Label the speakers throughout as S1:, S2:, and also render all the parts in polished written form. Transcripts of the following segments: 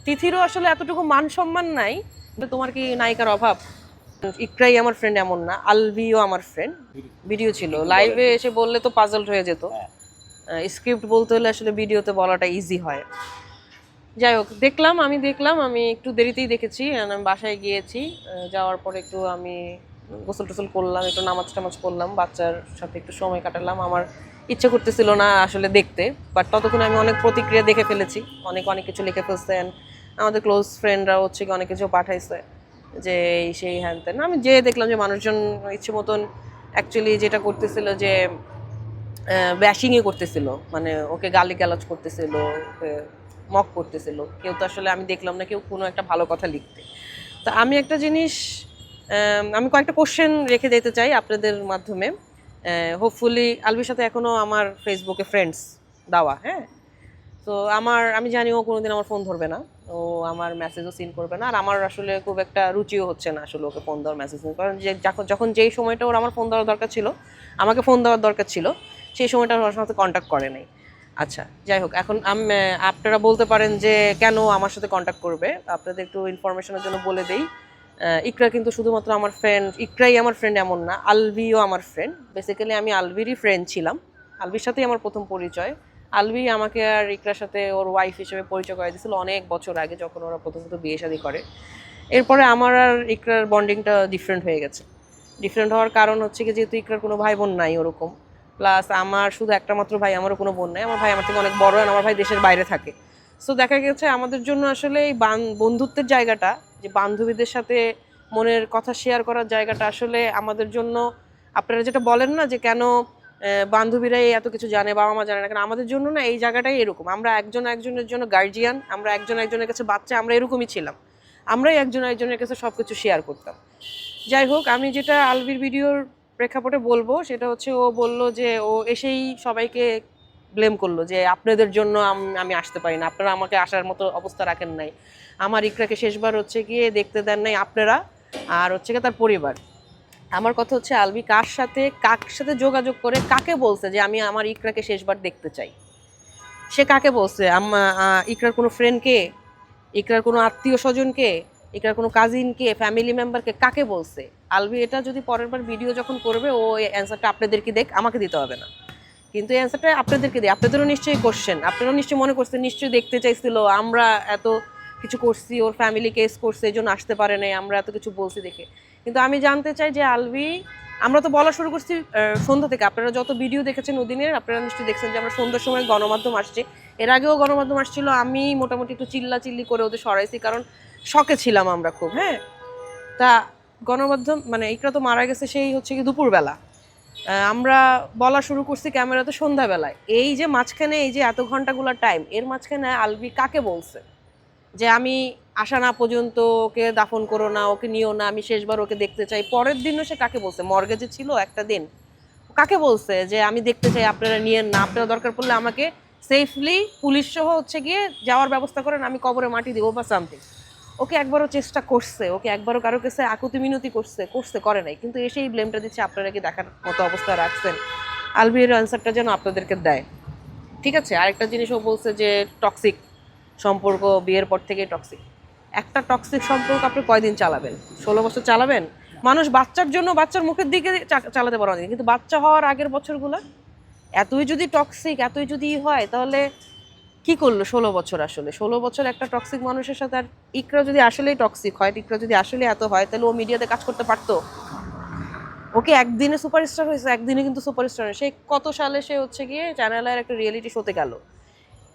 S1: তিথিরও আসলে এতটুকু মান সম্মান নাই। তোমার কি নায়িকার অভাব? ইকরাই আমার ফ্রেন্ড এমন না, আলভিও আমার ফ্রেন্ড। ভিডিও ছিল, লাইভে এসে বললে তো পাজলড হয়ে যেত। স্ক্রিপ্ট বলতে হলে আসলে ভিডিওতে বলাটা ইজি হয়। যাই হোক, আমি একটু দেরিতেই দেখেছি, আমি বাসায় গিয়েছি। যাওয়ার পরে একটু আমি গোসল টোসল করলাম, একটু নামাজ টামাজ করলাম, বাচ্চার সাথে একটু সময় কাটালাম। আমার ইচ্ছে করতেছিল না আসলে দেখতে, বাট ততক্ষণ আমি অনেক প্রতিক্রিয়া দেখে ফেলেছি, অনেক অনেক কিছু লিখে ফেলছেন আমাদের ক্লোজ ফ্রেন্ডরা, হচ্ছে কি অনেক কিছু পাঠাইছে যে এই সেই হ্যান ত্যান। আমি যেয়ে দেখলাম যে মানুষজন ইচ্ছে মতন অ্যাকচুয়ালি যেটা করতেছিল যে ব্যাশিংই করতেছিল, মানে ওকে গালি গালাজ করতেছিল, ওকে মক করতেছিল। কেউ তো আসলে আমি দেখলাম না কেউ কোনো একটা ভালো কথা লিখতে। তো আমি একটা জিনিস, আমি কয়েকটা কোশ্চেন রেখে দিতে চাই আপনাদের মাধ্যমে। হোপফুলি আলবির সাথে এখনও আমার ফেসবুকে ফ্রেন্ডস দেওয়া, হ্যাঁ। তো আমি জানি ও কোনোদিন আমার ফোন ধরবে না, ও আমার মেসেজও সিন করবে না, আর আমার আসলে খুব একটা রুচিও হচ্ছে না আসলে ওকে ফোন দেওয়ার, মেসেজ, কারণ যে যখন যেই সময়টা ওর আমার ফোন দেওয়ার দরকার ছিল, আমাকে ফোন দেওয়ার দরকার ছিল, সেই সময়টা ওর সাথে কন্ট্যাক্ট করে নাই। আচ্ছা, যাই হোক, এখন আপনারা বলতে পারেন যে কেন আমার সাথে কন্ট্যাক্ট করবে। আপনাদের একটু ইনফরমেশনের জন্য বলে দেই, ইকরা কিন্তু শুধুমাত্র আমার ফ্রেন্ড, ইকরাই আমার ফ্রেন্ড এমন না, আলভিও আমার ফ্রেন্ড। বেসিক্যালি আমি আলভিরই ফ্রেন্ড ছিলাম, আলভির সাথেই আমার প্রথম পরিচয়। আলভি আমাকে আর ইকরার সাথে ওর ওয়াইফ হিসেবে পরিচয় করে দিয়েছিল অনেক বছর আগে, যখন ওরা প্রথমত বিয়ে শাদী করে। এরপরে আমার আর ইকরার বন্ডিংটা ডিফারেন্ট হয়ে গেছে। ডিফারেন্ট হওয়ার কারণ হচ্ছে কি, যেহেতু ইকরার কোনো ভাই বোন নাই ওরকম, প্লাস আমার শুধু একটা মাত্র ভাই, আমারও কোনো বোন নাই। আমার ভাই আমার থেকে অনেক বড়, আর আমার ভাই দেশের বাইরে থাকে। সো দেখা গেছে আমাদের জন্য আসলে এই বন্ধুত্বের জায়গাটা, যে বান্ধবীদের সাথে মনের কথা শেয়ার করার জায়গাটা, আসলে আমাদের জন্য, আপনারা যেটা বলেন না যে কেন বান্ধবীরাই এত কিছু জানে, বাবা মা জানে না কেন, আমাদের জন্য না এই জায়গাটাই এরকম। আমরা একজন একজনের জন্য গার্জিয়ান, আমরা একজন একজনের কাছে বাচ্চা, আমরা এরকমই ছিলাম। আমরাই একজন একজনের কাছে সব কিছু শেয়ার করতাম। যাই হোক, আমি যেটা আলভির ভিডিওর প্রেক্ষাপটে বলবো সেটা হচ্ছে, ও বলল যে ও এসেই সবাইকে ব্লেম করলো যে আপনাদের জন্য আমি আসতে পারি না, আপনারা আমাকে আসার মতো অবস্থা রাখেন নাই, আমার ইকরাকে শেষবার হচ্ছে গিয়ে দেখতে দেন নাই আপনারা, আর হচ্ছে গিয়ে তার পরিবার। আমার কথা হচ্ছে, আলভি কার সাথে যোগাযোগ করে কাকে বলছে যে আমি আমার ইকরাকে শেষবার দেখতে চাই? সে কাকে বলছে? ইকরার কোনো ফ্রেন্ডকে, ইকরার কোনো আত্মীয় স্বজনকে, ইকরার কোনো কাজিনকে, ফ্যামিলি মেম্বারকে, কাকে বলছে? আলভি এটা যদি পরের বার ভিডিও যখন করবে, ও অ্যান্সারটা আপনাদেরকে আমাকে দিতে হবে না, কিন্তু এই অ্যান্সারটা আপনাদেরকে দিই। আপনাদেরও নিশ্চয়ই কোশ্চেন, আপনারাও নিশ্চয়ই মনে করছেন, নিশ্চয়ই দেখতে চাইছিল আমরা এত কিছু করছি, ওর ফ্যামিলি কেস করছে, এই জন্য আসতে পারে নাই, আমরা এত কিছু বলছি দেখে। কিন্তু আমি জানতে চাই যে আলভি, আমরা তো বলা শুরু করছি সন্ধ্যা থেকে। আপনারা যত ভিডিও দেখেছেন ওদিনের, আপনারা নিশ্চয়ই দেখছেন যে আমরা সন্ধ্যার সময় গণমাধ্যম আসছে, এর আগেও গণমাধ্যম আসছিল। আমি মোটামুটি একটু চিল্লি করে ওদের সরাইছি, কারণ শকে ছিলাম আমরা খুব, হ্যাঁ। তা গণমাধ্যম, মানে ইকরা তো মারা গেছে সেই হচ্ছে কি দুপুরবেলা, আমরা বলা শুরু করছি ক্যামেরাতে সন্ধ্যাবেলায়। এই যে মাঝখানে এই যে এত ঘন্টাগুলোর টাইম, এর মাঝখানে আলভি কাকে বলছে যে আমি আসা না পর্যন্ত ওকে দাফন করো না, ওকে নিও না, আমি শেষবার ওকে দেখতে চাই? পরের দিনও সে কাকে বলছে? মর্গেজে ছিল একটা দিন, কাকে বলছে যে আমি দেখতে চাই, আপনারা নিয়েন না, আপনারা দরকার পড়লে আমাকে সেফলি পুলিশ সহ হচ্ছে গিয়ে যাওয়ার ব্যবস্থা করেন, আমি কবরে মাটি দিব বা সামথিং? ওকে একবারও চেষ্টা করছে? ওকে একবারও কারো কাছে আকুতি মিনতি করে নাই? কিন্তু এসেই ব্লেমটা দিচ্ছে আপনারা কি দেখার মতো অবস্থা রাখছেন? আলভির অ্যান্সারটা যেন আপনাদেরকে দেয়। ঠিক আছে, আরেকটা জিনিস ও বলছে যে টক্সিক সম্পর্ক, বিয়ের পর থেকেই টক্সিক। একটা টক্সিক সম্পর্ক আপনি কয়দিন চালাবেন? 16 বছর চালাবেন? মানুষ বাচ্চার জন্য বাচ্চার মুখের দিকে চালাতে পারে না, কিন্তু বাচ্চা হওয়ার আগের বছরগুলো এতই যদি টক্সিক, এতই যদি হয়, তাহলে কি করলো 16 বছর? আসলে 16 বছর একটা টক্সিক মানুষের সাথে। আর ইকরা যদি আসলেই টক্সিক হয়, ইকরা যদি আসলে এত হয়, তাহলে ও মিডিয়াতে কাজ করতে পারতো? ওকে একদিনে সুপারস্টার হয়েছে, একদিনে কিন্তু সুপারস্টার নয়। সে কত সালে সে হচ্ছে গিয়ে চ্যানেলের একটা রিয়েলিটি শোতে গেল,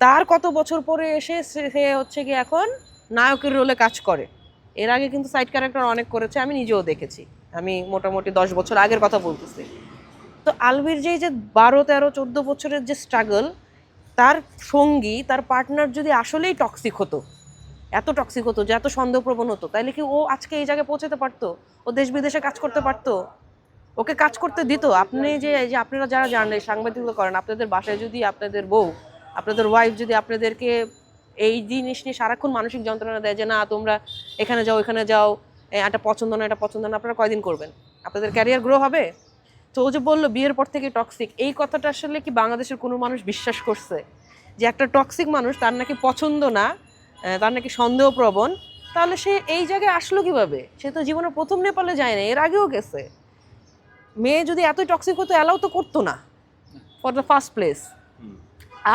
S1: তার কত বছর পরে এসে সে হচ্ছে গিয়ে এখন নায়কের রোলে কাজ করে। এর আগে কিন্তু সাইড ক্যারেক্টার অনেক করেছে, আমি নিজেও দেখেছি। আমি মোটামুটি 10 বছর আগের কথা বলতেছি। তো আলভির যে 12, 13, 14 বছরের যে স্ট্রাগল, তার সঙ্গী, তার পার্টনার যদি আসলেই টক্সিক হতো, এত টক্সিক হতো, যে এত সন্দেহপ্রবণ হতো, তাহলে কি ও আজকে এই জায়গায় পৌঁছাতে পারতো? ও দেশ বিদেশে কাজ করতে পারতো? ওকে কাজ করতে দিত? আপনি যে আপনারা যারা জানেন, সাংবাদিকতা করেন, আপনাদের বাসায় যদি আপনাদের বউ, আপনাদের ওয়াইফ যদি আপনাদেরকে এই জিনিস নিয়ে সারাক্ষণ মানসিক যন্ত্রণা দেয় যে না তোমরা এখানে যাও, এখানে যাও, এটা পছন্দ না, এটা পছন্দ না, আপনারা কয়দিন করবেন? আপনাদের ক্যারিয়ার গ্রো হবে? তো ও যে বললো বিয়ের পর থেকে টক্সিক, এই কথাটা আসলে কি বাংলাদেশের কোনো মানুষ বিশ্বাস করছে যে একটা টক্সিক মানুষ, তার নাকি পছন্দ না তার নাকি সন্দেহপ্রবণ, তাহলে সে এই জায়গায় আসলো কিভাবে? সে তো জীবনে প্রথম নেপালে যায় না, এর আগেও গেছে। মেয়ে যদি এতই টক্সিক হতো অ্যালাউ তো করতো না ফর দ্য ফার্স্ট প্লেস।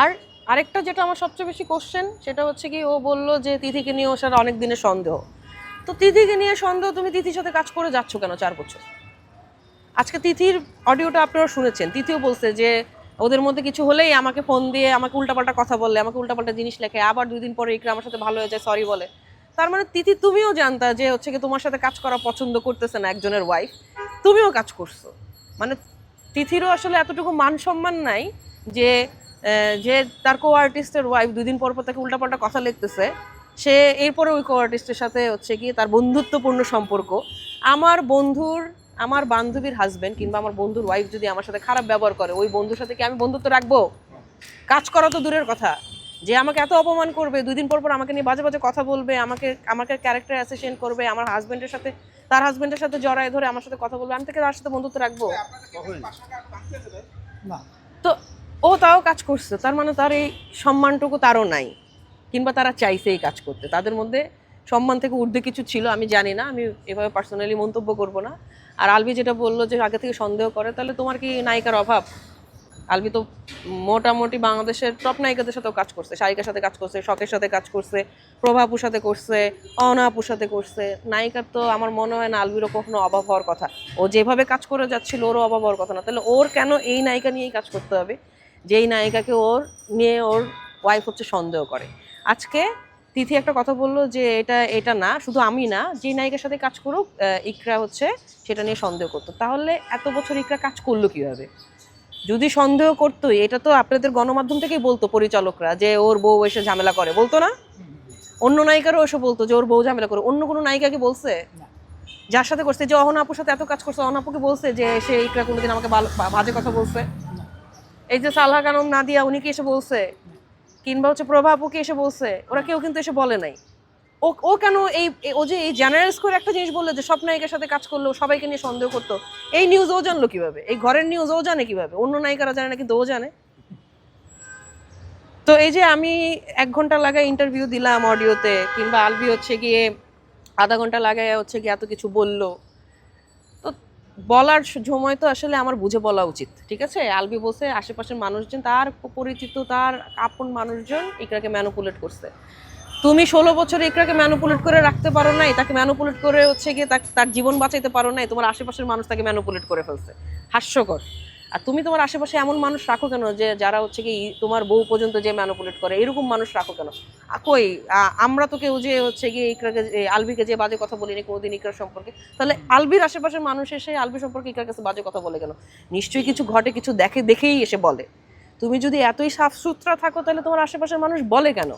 S1: আর আরেকটা যেটা আমার সবচেয়ে বেশি কোশ্চেন, সেটা হচ্ছে কি, ও বললো যে তিথিকে নিয়ে ওর সাথে অনেক দিনের সন্দেহ। তো তিথিকে নিয়ে সন্দেহ, তুমি তিথির সাথে কাজ করে যাচ্ছ কেন 4 বছর? আজকে তিথির অডিওটা আপনারা শুনেছেন, তিথিও বলছে যে ওদের মধ্যে কিছু হলেই আমাকে ফোন দিয়ে আমাকে উল্টাপাল্টা কথা বললে, আমাকে উল্টাপাল্টা জিনিস লেখে, আবার 2 দিন পরে ইকরা আমার সাথে ভালো হয়ে যায়, সরি বলে। তার মানে তিথি, তুমিও জানতা যে হচ্ছে কি তোমার সাথে কাজ করা পছন্দ করতেছে না একজনের ওয়াইফ, তুমিও কাজ করছো। মানে তিথিরও আসলে এতটুকু মান সম্মান নাই যে যে তার কো আর্টিস্টের ওয়াইফ 2 দিন পর পর তাকে উল্টাপাল্টা কথা লিখতেছে, সে এরপরে ওই কো আর্টিস্টের সাথে হচ্ছে কি তার বন্ধুত্বপূর্ণ সম্পর্ক। আমার বান্ধবীর হাজবেন্ড কিংবা আমার বন্ধুর ওয়াইফ যদি আমার সাথে খারাপ ব্যবহার করে, ওই বন্ধুর সাথে কি আমি বন্ধুত্ব রাখবো? কাজ করা তো দূরের কথা, যে আমাকে এত অপমান করবে, 2 দিন পর পর আমাকে নিয়ে বাজে বাজে কথা বলবে, আমাকে ক্যারেক্টার অ্যাসেসিয়েট করবে, আমার হাজবেন্ডের সাথে তার হাজবেন্ডের সাথে জড়ায় ধরে আমার সাথে কথা বলবে, আমি থেকে তার সাথে বন্ধুত্ব রাখবো? তো ও তাও কাজ করছে, তার মানে তার এই সম্মানটুকু তারও নাই, কিংবা তারা চাইছে এই কাজ করতে। তাদের মধ্যে সম্মান থেকে ঊর্ধ্বে কিছু ছিল, আমি জানি না, আমি এভাবে পার্সোনালি মন্তব্য করব না। আর আলবি যেটা বললো যে আগে থেকে সন্দেহ করে, তাহলে তোমার কি নায়িকার অভাব? আলবি তো মোটামুটি বাংলাদেশের টপ নায়িকাদের সাথেও কাজ করছে, সারিকার সাথে কাজ করছে, শখের সাথে কাজ করছে, প্রভাপুর সাথে করছে, অনাপুর সাথে করছে। নায়িকার তো আমার মনে হয় না আলবিরও কখনো অভাব হওয়ার কথা। ও যেভাবে কাজ করে যাচ্ছিল ওরও অভাব হওয়ার কথা না। তাহলে ওর কেন এই নায়িকা নিয়েই কাজ করতে হবে, যেই নায়িকাকে ওর ওয়াইফ হচ্ছে সন্দেহ করে? আজকে তিথি একটা কথা বললো যে এটা না, শুধু আমি না, যে নায়িকার সাথে কাজ করুক ইকরা হচ্ছে সেটা নিয়ে সন্দেহ করতো। তাহলে এত বছর ইকরা কাজ করলো কিভাবে? যদি সন্দেহ করতোই, এটা তো আপনাদের গণমাধ্যম থেকেই বলতো পরিচালকরা যে ওর বউ এসে ঝামেলা করে, বলতো না? অন্য নায়িকারও এসে বলতো যে ওর বউ ঝামেলা করে। অন্য কোনো নায়িকাকে বলছে? যার সাথে করছে, যে অহনা আপুর সাথে এত কাজ করছে, অহনা আপুকে বলছে যে সে ইকরা কোনোদিন আমাকে বাজে কথা বলছে? এই যে সালহা কানম নাদিয়া, উনি কি এসে বলছে? কিংবা হচ্ছে প্রভা আপুকে এসে বলছে? ওরা কেউ কিন্তু এসে বলে নাই। ও কেন ও যে এই জেনারেলস করে একটা জিনিস বললো যে সব নায়িকার সাথে কাজ করলো, সবাইকে নিয়ে সন্দেহ করতো, এই নিউজ ও জানলো কিভাবে? এই ঘরের নিউজ ও জানে কিভাবে? অন্য নায়িকারা জানে না, কিন্তু ও জানে। তো এই যে আমি 1 ঘন্টা লাগায় ইন্টারভিউ দিলাম অডিওতে, কিংবা আলবি হচ্ছে গিয়ে আধা ঘন্টা লাগায় হচ্ছে গিয়ে এত কিছু বললো, তো বলার সময় তো আসলে আমার বুঝে বলা উচিত, ঠিক আছে? আলবি বলছে আশেপাশের মানুষজন, তার পরিচিত, তার আপন মানুষজন ইকরাকে ম্যানুপুলেট করছে। তুমি 16 বছর ইকরাকে ম্যানুপুলেট করে রাখতে পারো নাই, তাকে ম্যানুপুলেট করে হচ্ছে গিয়ে তার জীবন বাঁচাইতে পারো নাই, তোমার আশেপাশের মানুষ তাকে ম্যানুপুলেট করে ফেলছে। হাস্যকর। আর তুমি তোমার আশেপাশে এমন মানুষ রাখো কেন যে যারা হচ্ছে কি তোমার বউ পর্যন্ত যে ম্যানুপুলেট করে, এরকম মানুষ রাখো কেন? কই আমরা তো কেউ যে হচ্ছে গিয়ে ইকরাকে আলবিকে যে বাজে কথা বলিনি কোনোদিন ইকরার সম্পর্কে, তাহলে আলবির আশেপাশের মানুষ এসে আলবি সম্পর্কে ইকরার কাছে বাজে কথা বলে কেন? নিশ্চয়ই কিছু ঘটে, কিছু দেখেই এসে বলে। তুমি যদি এতই সাফ সুতরা থাকো, তাহলে তোমার আশেপাশের মানুষ বলে কেন?